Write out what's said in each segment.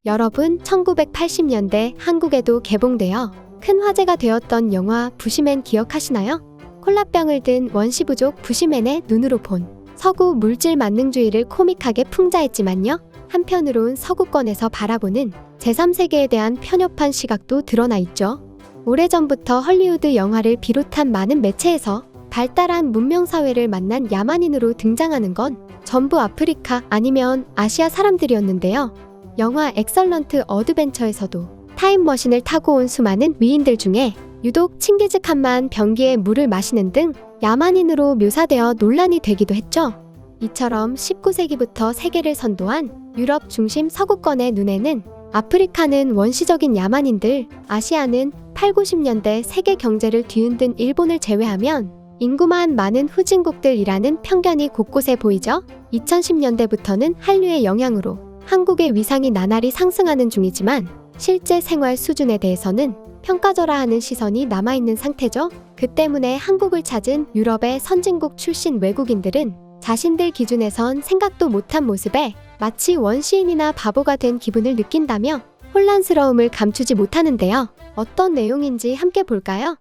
여러분, 1980년대 한국에도 개봉되어 큰 화제가 되었던 영화 부시맨 기억하시나요? 콜라병을 든 원시부족 부시맨의 눈으로 본 서구 물질 만능주의를 코믹하게 풍자했지만요. 한편으론 서구권에서 바라보는 제3세계에 대한 편협한 시각도 드러나 있죠. 오래전부터 헐리우드 영화를 비롯한 많은 매체에서 발달한 문명사회를 만난 야만인으로 등장하는 건 전부 아프리카 아니면 아시아 사람들이었는데요. 영화 엑설런트 어드벤처에서도 타임머신을 타고 온 수많은 위인들 중에 유독 칭기즈칸만 변기에 물을 마시는 등 야만인으로 묘사되어 논란이 되기도 했죠. 이처럼 19세기부터 세계를 선도한 유럽 중심 서구권의 눈에는 아프리카는 원시적인 야만인들, 아시아는 8, 90년대 세계 경제를 뒤흔든 일본을 제외하면 인구만 많은 후진국들이라는 편견이 곳곳에 보이죠. 2010년대부터는 한류의 영향으로 한국의 위상이 나날이 상승하는 중이지만 실제 생활 수준에 대해서는 평가절하하는 시선이 남아있는 상태죠. 그 때문에 한국을 찾은 유럽의 선진국 출신 외국인들은 자신들 기준에선 생각도 못한 모습에 마치 원시인이나 바보가 된 기분을 느낀다며 혼란스러움을 감추지 못하는데요. 어떤 내용인지 함께 볼까요?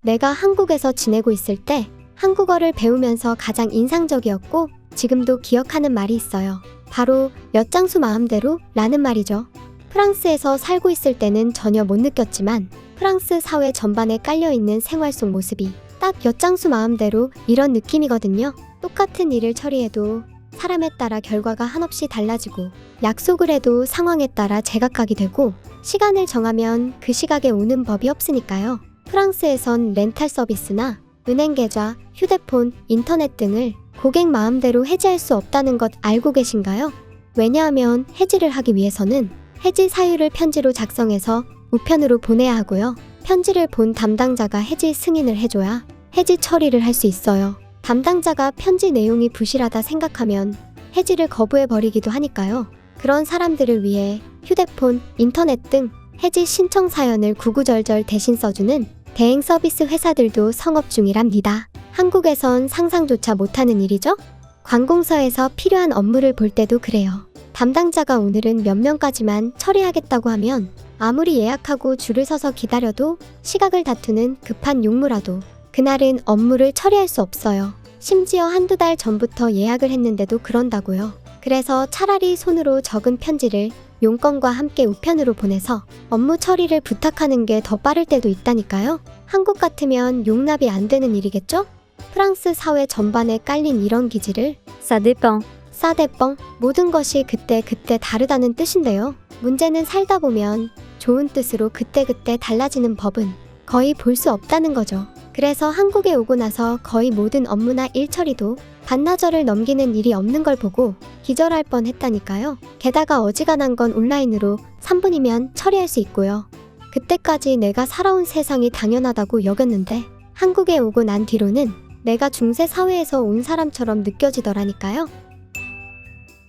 내가 한국에서 지내고 있을 때 한국어를 배우면서 가장 인상적이었고 지금도 기억하는 말이 있어요. 바로 엿장수 마음대로 라는 말이죠. 프랑스에서 살고 있을 때는 전혀 못 느꼈지만 프랑스 사회 전반에 깔려있는 생활 속 모습이 딱 엿장수 마음대로 이런 느낌이거든요. 똑같은 일을 처리해도 사람에 따라 결과가 한없이 달라지고 약속을 해도 상황에 따라 제각각이 되고 시간을 정하면 그 시각에 오는 법이 없으니까요. 프랑스에선 렌탈 서비스나 은행 계좌, 휴대폰, 인터넷 등을 고객 마음대로 해지할 수 없다는 것 알고 계신가요? 왜냐하면 해지를 하기 위해서는 해지 사유를 편지로 작성해서 우편으로 보내야 하고요. 편지를 본 담당자가 해지 승인을 해줘야 해지 처리를 할 수 있어요. 담당자가 편지 내용이 부실하다 생각하면 해지를 거부해버리기도 하니까요. 그런 사람들을 위해 휴대폰, 인터넷 등 해지 신청 사연을 구구절절 대신 써주는 대행 서비스 회사들도 성업 중이랍니다. 한국에선 상상조차 못하는 일이죠? 관공서에서 필요한 업무를 볼 때도 그래요. 담당자가 오늘은 몇 명까지만 처리하겠다고 하면 아무리 예약하고 줄을 서서 기다려도 시각을 다투는 급한 용무라도 그날은 업무를 처리할 수 없어요. 심지어 한두 달 전부터 예약을 했는데도 그런다고요. 그래서 차라리 손으로 적은 편지를 용건과 함께 우편으로 보내서 업무 처리를 부탁하는 게 더 빠를 때도 있다니까요. 한국 같으면 용납이 안 되는 일이겠죠? 프랑스 사회 전반에 깔린 이런 기질을 Ça dépend. 싸대뻥, 모든 것이 그때그때 다르다는 뜻인데요. 문제는 살다 보면 좋은 뜻으로 그때그때 달라지는 법은 거의 볼 수 없다는 거죠. 그래서 한국에 오고 나서 거의 모든 업무나 일 처리도 반나절을 넘기는 일이 없는 걸 보고 기절할 뻔했다니까요. 게다가 어지간한 건 온라인으로 3분이면 처리할 수 있고요. 그때까지 내가 살아온 세상이 당연하다고 여겼는데 한국에 오고 난 뒤로는 내가 중세 사회에서 온 사람처럼 느껴지더라니까요.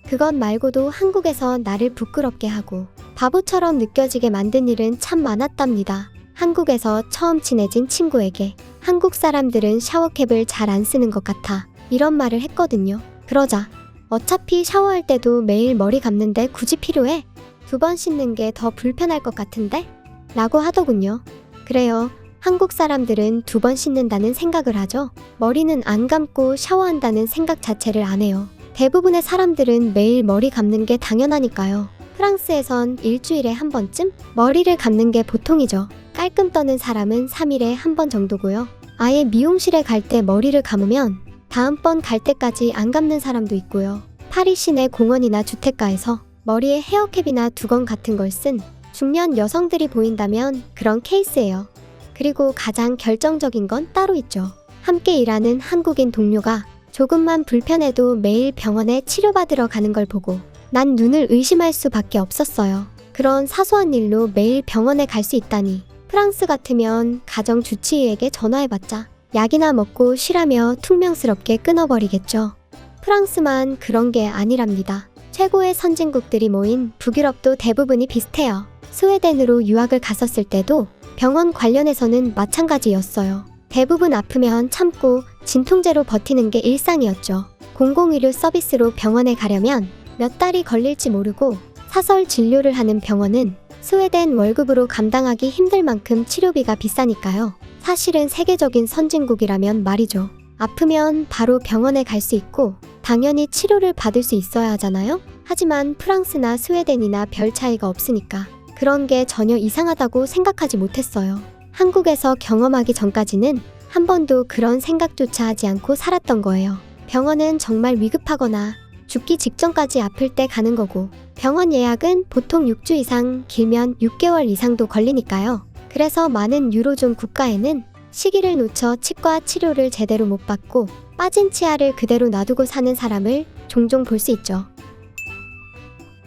그것 말고도 한국에서 나를 부끄럽게 하고 바보처럼 느껴지게 만든 일은 참 많았답니다. 한국에서 처음 친해진 친구에게 한국 사람들은 샤워캡을 잘 안 쓰는 것 같아 이런 말을 했거든요. 그러자 어차피 샤워할 때도 매일 머리 감는데 굳이 필요해? 2번 씻는 게 더 불편할 것 같은데? 라고 하더군요. 그래요. 한국 사람들은 2번 씻는다는 생각을 하죠. 머리는 안 감고 샤워한다는 생각 자체를 안 해요. 대부분의 사람들은 매일 머리 감는 게 당연하니까요. 프랑스에선 일주일에 한 번쯤 머리를 감는 게 보통이죠. 깔끔 떠는 사람은 3일에 한 번 정도고요. 아예 미용실에 갈 때 머리를 감으면 다음번 갈 때까지 안 감는 사람도 있고요. 파리 시내 공원이나 주택가에서 머리에 헤어캡이나 두건 같은 걸 쓴 중년 여성들이 보인다면 그런 케이스예요. 그리고 가장 결정적인 건 따로 있죠. 함께 일하는 한국인 동료가 조금만 불편해도 매일 병원에 치료받으러 가는 걸 보고 난 눈을 의심할 수밖에 없었어요. 그런 사소한 일로 매일 병원에 갈 수 있다니. 프랑스 같으면 가정주치의에게 전화해봤자 약이나 먹고 쉬라며 퉁명스럽게 끊어버리겠죠. 프랑스만 그런 게 아니랍니다. 최고의 선진국들이 모인 북유럽도 대부분이 비슷해요. 스웨덴으로 유학을 갔었을 때도 병원 관련해서는 마찬가지였어요. 대부분 아프면 참고 진통제로 버티는 게 일상이었죠. 공공의료 서비스로 병원에 가려면 몇 달이 걸릴지 모르고 사설 진료를 하는 병원은 스웨덴 월급으로 감당하기 힘들 만큼 치료비가 비싸니까요. 사실은 세계적인 선진국이라면 말이죠. 아프면 바로 병원에 갈 수 있고 당연히 치료를 받을 수 있어야 하잖아요. 하지만 프랑스나 스웨덴이나 별 차이가 없으니까 그런 게 전혀 이상하다고 생각하지 못했어요. 한국에서 경험하기 전까지는 한 번도 그런 생각조차 하지 않고 살았던 거예요. 병원은 정말 위급하거나 죽기 직전까지 아플 때 가는 거고 병원 예약은 보통 6주 이상, 길면 6개월 이상도 걸리니까요. 그래서 많은 유로존 국가에는 시기를 놓쳐 치과 치료를 제대로 못 받고 빠진 치아를 그대로 놔두고 사는 사람을 종종 볼 수 있죠.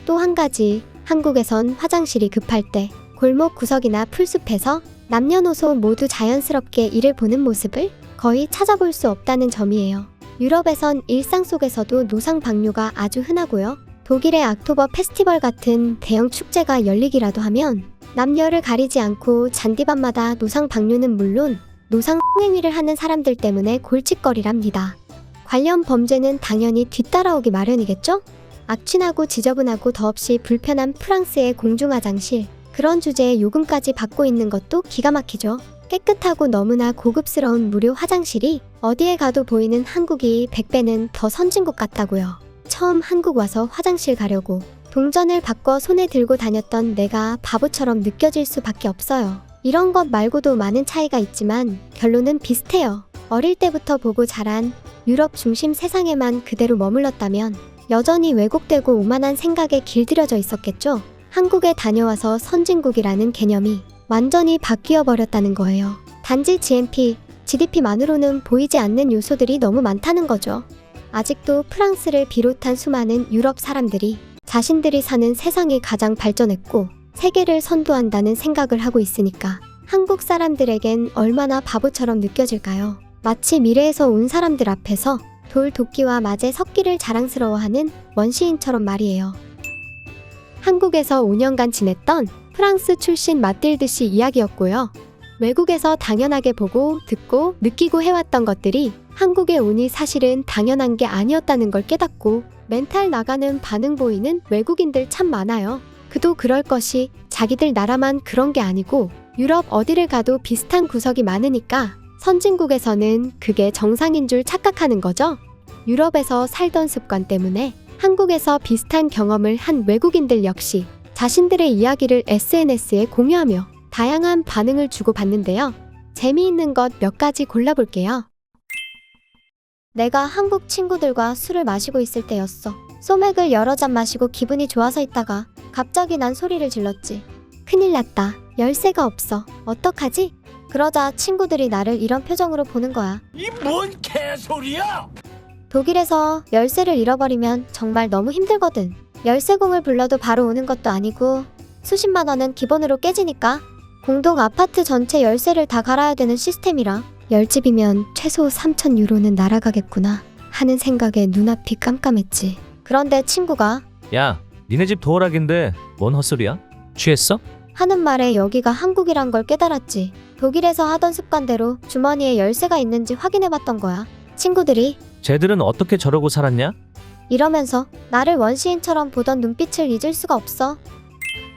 또 한 가지, 한국에선 화장실이 급할 때 골목 구석이나 풀숲에서 남녀노소 모두 자연스럽게 이를 보는 모습을 거의 찾아볼 수 없다는 점이에요. 유럽에선 일상 속에서도 노상 방뇨가 아주 흔하고요. 독일의 악토버 페스티벌 같은 대형 축제가 열리기라도 하면 남녀를 가리지 않고 잔디밭마다 노상 방뇨는 물론 노상 행위를 하는 사람들 때문에 골칫거리랍니다. 관련 범죄는 당연히 뒤따라오기 마련이겠죠? 악취나고 지저분하고 더없이 불편한 프랑스의 공중화장실, 그런 주제에 요금까지 받고 있는 것도 기가 막히죠. 깨끗하고 너무나 고급스러운 무료 화장실이 어디에 가도 보이는 한국이 100배는 더 선진국 같다고요. 처음 한국 와서 화장실 가려고 동전을 바꿔 손에 들고 다녔던 내가 바보처럼 느껴질 수밖에 없어요. 이런 것 말고도 많은 차이가 있지만 결론은 비슷해요. 어릴 때부터 보고 자란 유럽 중심 세상에만 그대로 머물렀다면 여전히 왜곡되고 오만한 생각에 길들여져 있었겠죠. 한국에 다녀와서 선진국이라는 개념이 완전히 바뀌어 버렸다는 거예요. 단지 GNP, GDP만으로는 보이지 않는 요소들이 너무 많다는 거죠. 아직도 프랑스를 비롯한 수많은 유럽 사람들이 자신들이 사는 세상이 가장 발전했고 세계를 선도한다는 생각을 하고 있으니까 한국 사람들에겐 얼마나 바보처럼 느껴질까요? 마치 미래에서 온 사람들 앞에서 돌, 도끼와 맞에 섞기를 자랑스러워하는 원시인처럼 말이에요. 한국에서 5년간 지냈던 프랑스 출신 마틸드 씨 이야기였고요. 외국에서 당연하게 보고, 듣고, 느끼고 해왔던 것들이 한국에 오니 사실은 당연한 게 아니었다는 걸 깨닫고 멘탈 나가는 반응 보이는 외국인들 참 많아요. 그도 그럴 것이 자기들 나라만 그런 게 아니고 유럽 어디를 가도 비슷한 구석이 많으니까 선진국에서는 그게 정상인 줄 착각하는 거죠. 유럽에서 살던 습관 때문에 한국에서 비슷한 경험을 한 외국인들 역시 자신들의 이야기를 SNS에 공유하며 다양한 반응을 주고받는데요. 재미있는 것 몇 가지 골라볼게요. 내가 한국 친구들과 술을 마시고 있을 때였어. 소맥을 여러 잔 마시고 기분이 좋아서 있다가 갑자기 난 소리를 질렀지. 큰일 났다. 열쇠가 없어. 어떡하지? 그러자 친구들이 나를 이런 표정으로 보는 거야. 이 뭔 개소리야! 독일에서 열쇠를 잃어버리면 정말 너무 힘들거든. 열쇠공을 불러도 바로 오는 것도 아니고 수십만 원은 기본으로 깨지니까 공동 아파트 전체 열쇠를 다 갈아야 되는 시스템이라 10집이면 최소 3,000 유로는 날아가겠구나 하는 생각에 눈앞이 깜깜했지. 그런데 친구가 야, 니네 집 도어락인데 뭔 헛소리야? 취했어? 하는 말에 여기가 한국이란 걸 깨달았지. 독일에서 하던 습관대로 주머니에 열쇠가 있는지 확인해봤던 거야. 친구들이 쟤들은 어떻게 저러고 살았냐? 이러면서 나를 원시인처럼 보던 눈빛을 잊을 수가 없어.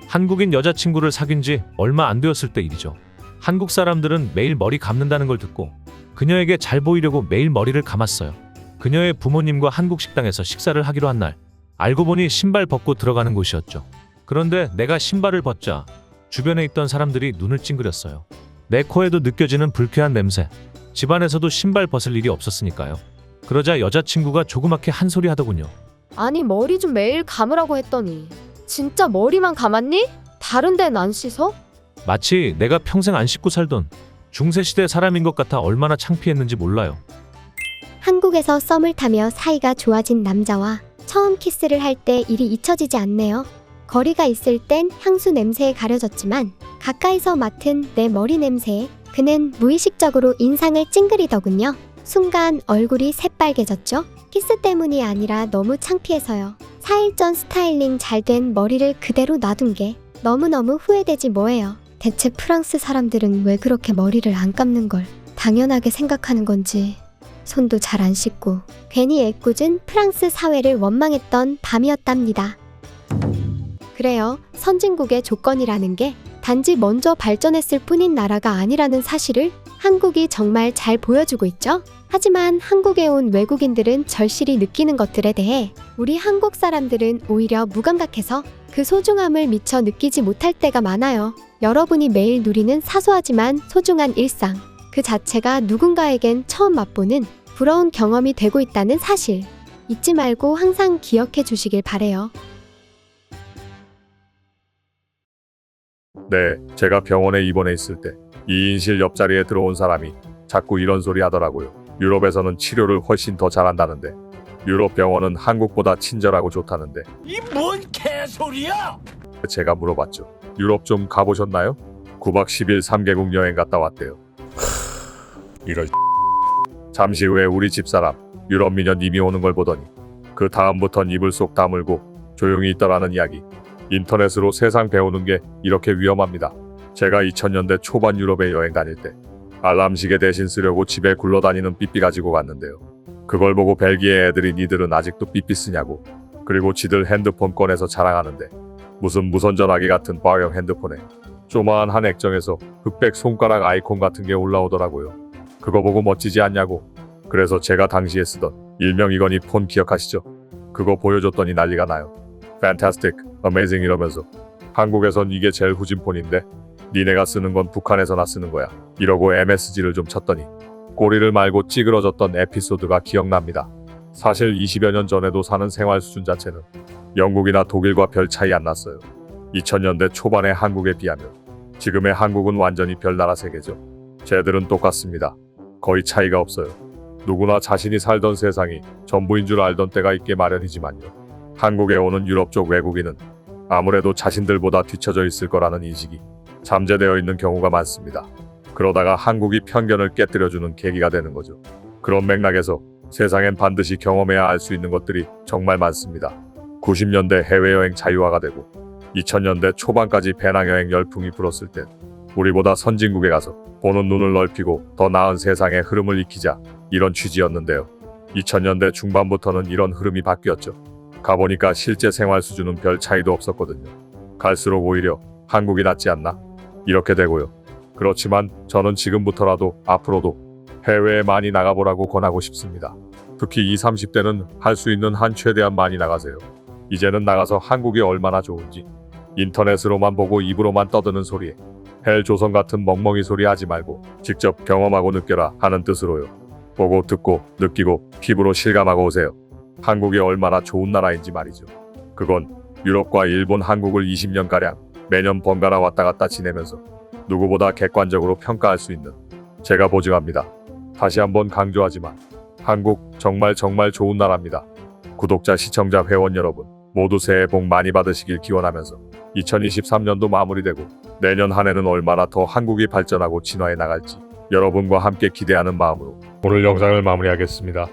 한국인 여자친구를 사귄 지 얼마 안 되었을 때 일이죠. 한국 사람들은 매일 머리 감는다는 걸 듣고 그녀에게 잘 보이려고 매일 머리를 감았어요. 그녀의 부모님과 한국 식당에서 식사를 하기로 한 날, 알고 보니 신발 벗고 들어가는 곳이었죠. 그런데 내가 신발을 벗자 주변에 있던 사람들이 눈을 찡그렸어요. 내 코에도 느껴지는 불쾌한 냄새. 집안에서도 신발 벗을 일이 없었으니까요. 그러자 여자친구가 조그맣게 한 소리 하더군요. 아니 머리 좀 매일 감으라고 했더니 진짜 머리만 감았니? 다른 데는 안 씻어? 마치 내가 평생 안 씻고 살던 중세시대 사람인 것 같아 얼마나 창피했는지 몰라요. 한국에서 썸을 타며 사이가 좋아진 남자와 처음 키스를 할 때 일이 잊혀지지 않네요. 거리가 있을 땐 향수 냄새에 가려졌지만 가까이서 맡은 내 머리 냄새에 그는 무의식적으로 인상을 찡그리더군요. 순간 얼굴이 새빨개졌죠. 키스 때문이 아니라 너무 창피해서요. 4일 전 스타일링 잘 된 머리를 그대로 놔둔 게 너무너무 후회되지 뭐예요. 대체 프랑스 사람들은 왜 그렇게 머리를 안 감는 걸 당연하게 생각하는 건지. 손도 잘 안 씻고 괜히 애꿎은 프랑스 사회를 원망했던 밤이었답니다. 그래요. 선진국의 조건이라는 게 단지 먼저 발전했을 뿐인 나라가 아니라는 사실을 한국이 정말 잘 보여주고 있죠. 하지만 한국에 온 외국인들은 절실히 느끼는 것들에 대해 우리 한국 사람들은 오히려 무감각해서 그 소중함을 미처 느끼지 못할 때가 많아요. 여러분이 매일 누리는 사소하지만 소중한 일상, 그 자체가 누군가에겐 처음 맛보는 부러운 경험이 되고 있다는 사실. 잊지 말고 항상 기억해 주시길 바래요. 네, 제가 병원에 입원해 있을 때 2인실 옆자리에 들어온 사람이 자꾸 이런 소리 하더라고요. 유럽에서는 치료를 훨씬 더 잘한다는데 유럽 병원은 한국보다 친절하고 좋다는데 이 뭔 개소리야? 제가 물어봤죠. 유럽 좀 가보셨나요? 9박 10일 3개국 여행 갔다 왔대요. 이런 잠시 후에 우리 집사람 유럽 미녀님이 오는 걸 보더니 그 다음부턴 이불 속 다물고 조용히 있더라는 이야기. 인터넷으로 세상 배우는 게 이렇게 위험합니다. 제가 2000년대 초반 유럽에 여행 다닐 때 알람 시계 대신 쓰려고 집에 굴러다니는 삐삐 가지고 갔는데요. 그걸 보고 벨기에 애들이 니들은 아직도 삐삐 쓰냐고, 그리고 지들 핸드폰 꺼내서 자랑하는데 무슨 무선전화기 같은 바형 핸드폰에 조그마한 액정에서 흑백 손가락 아이콘 같은 게 올라오더라고요. 그거 보고 멋지지 않냐고. 그래서 제가 당시에 쓰던 일명 이건희 폰 기억하시죠? 그거 보여줬더니 난리가 나요. Fantastic, amazing 이러면서 한국에선 이게 제일 후진 폰인데 니네가 쓰는 건 북한에서나 쓰는 거야 이러고 MSG를 좀 쳤더니 꼬리를 말고 찌그러졌던 에피소드가 기억납니다. 사실 20여 년 전에도 사는 생활 수준 자체는 영국이나 독일과 별 차이 안 났어요. 2000년대 초반의 한국에 비하면 지금의 한국은 완전히 별나라 세계죠. 쟤들은 똑같습니다. 거의 차이가 없어요. 누구나 자신이 살던 세상이 전부인 줄 알던 때가 있게 마련이지만요. 한국에 오는 유럽 쪽 외국인은 아무래도 자신들보다 뒤처져 있을 거라는 인식이 잠재되어 있는 경우가 많습니다. 그러다가 한국이 편견을 깨뜨려주는 계기가 되는 거죠. 그런 맥락에서 세상엔 반드시 경험해야 알 수 있는 것들이 정말 많습니다. 90년대 해외여행 자유화가 되고 2000년대 초반까지 배낭여행 열풍이 불었을 땐 우리보다 선진국에 가서 보는 눈을 넓히고 더 나은 세상의 흐름을 익히자, 이런 취지였는데요. 2000년대 중반부터는 이런 흐름이 바뀌었죠. 가보니까 실제 생활 수준은 별 차이도 없었거든요. 갈수록 오히려 한국이 낫지 않나? 이렇게 되고요. 그렇지만 저는 지금부터라도 앞으로도 해외에 많이 나가보라고 권하고 싶습니다. 특히 20, 30대는 할 수 있는 한 최대한 많이 나가세요. 이제는 나가서 한국이 얼마나 좋은지 인터넷으로만 보고 입으로만 떠드는 소리에 헬 조선 같은 멍멍이 소리 하지 말고 직접 경험하고 느껴라 하는 뜻으로요. 보고 듣고 느끼고 피부로 실감하고 오세요. 한국이 얼마나 좋은 나라인지 말이죠. 그건 유럽과 일본, 한국을 20년가량 매년 번갈아 왔다 갔다 지내면서 누구보다 객관적으로 평가할 수 있는 제가 보증합니다. 다시 한번 강조하지만 한국 정말 좋은 나라입니다. 구독자, 시청자, 회원 여러분 모두 새해 복 많이 받으시길 기원하면서 2023년도 마무리되고 내년 한 해는 얼마나 더 한국이 발전하고 진화해 나갈지 여러분과 함께 기대하는 마음으로 오늘 영상을 마무리하겠습니다.